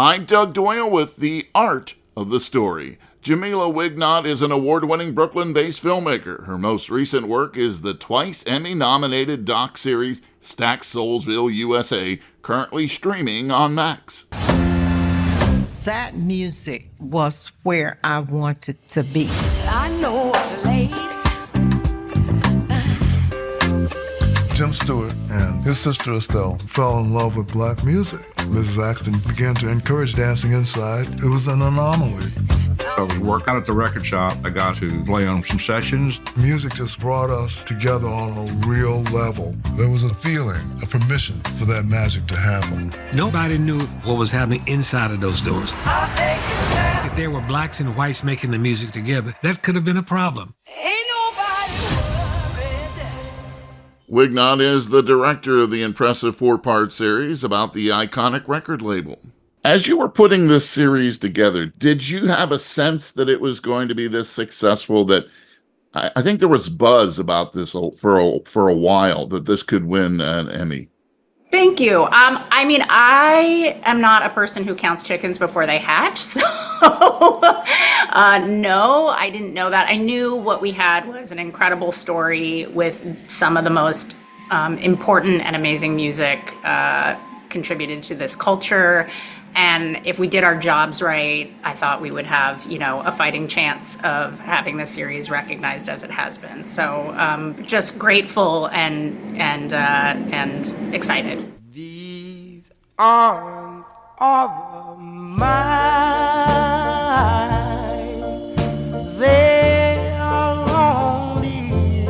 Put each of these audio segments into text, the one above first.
I'm Doug Doyle with The Art of the Story. Jamila Wignot is an award-winning Brooklyn-based filmmaker. Her most recent work is the twice Emmy-nominated doc series STAX SOULSVILLE, USA, currently streaming on Max. That music was where I wanted to be. I know a place. Tim Stewart and his sister Estelle fell in love with black music. Mrs. Axton began to encourage dancing inside. It was an anomaly. I was working out at the record shop. I got to play on some sessions. Music just brought us together on a real level. There was a feeling, a permission for that magic to happen. Nobody knew what was happening inside of those doors. I'll take you there. If there were blacks and whites making the music together, that could have been a problem. Ain't nobody worried. Wignot is the director of the impressive 4-part series about the iconic record label. As you were putting this series together, did you have a sense that it was going to be this successful? That I think there was buzz about this for a while, that this could win an Emmy. Thank you. I am not a person who counts chickens before they hatch. So no, I didn't know that. I knew what we had was an incredible story with some of the most important and amazing music contributed to this culture. And if we did our jobs right, I thought we would have, a fighting chance of having the series recognized as it has been. So just grateful and excited. These arms are mine. They are lonely.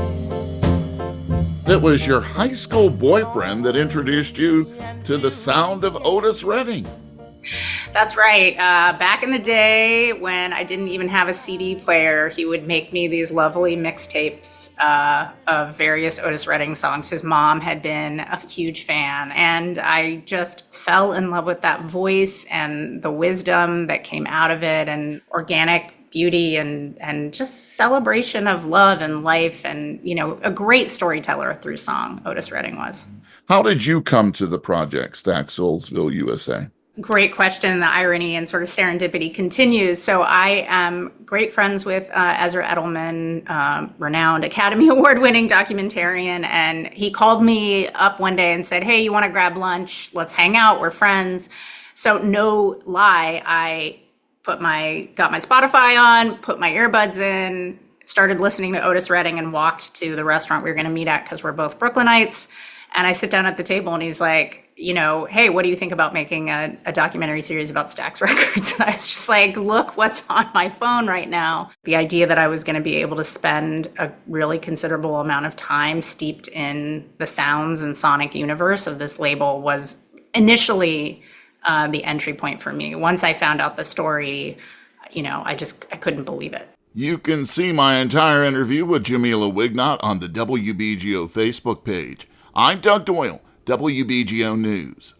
It was your high school boyfriend that introduced you to the sound of Otis Redding. That's right. Back in the day when I didn't even have a CD player, he would make me these lovely mixtapes of various Otis Redding songs. His mom had been a huge fan, and I just fell in love with that voice and the wisdom that came out of it, and organic beauty and just celebration of love and life, and a great storyteller through song, Otis Redding was. How did you come to the project, STAX SOULSVILLE, USA? Great question. The irony and sort of serendipity continues. So I am great friends with Ezra Edelman, renowned Academy Award-winning documentarian, and he called me up one day and said, "Hey, you want to grab lunch? Let's hang out. We're friends." So no lie, I got my Spotify on, put my earbuds in, started listening to Otis Redding, and walked to the restaurant we were going to meet at because we're both Brooklynites. And I sit down at the table and he's like, "Hey, what do you think about making a documentary series about Stax Records?" And I was just like, look what's on my phone right now. The idea that I was going to be able to spend a really considerable amount of time steeped in the sounds and sonic universe of this label was initially the entry point for me. Once I found out the story, I couldn't believe it. You can see my entire interview with Jamila Wignot on the WBGO Facebook page. I'm Doug Doyle, WBGO News.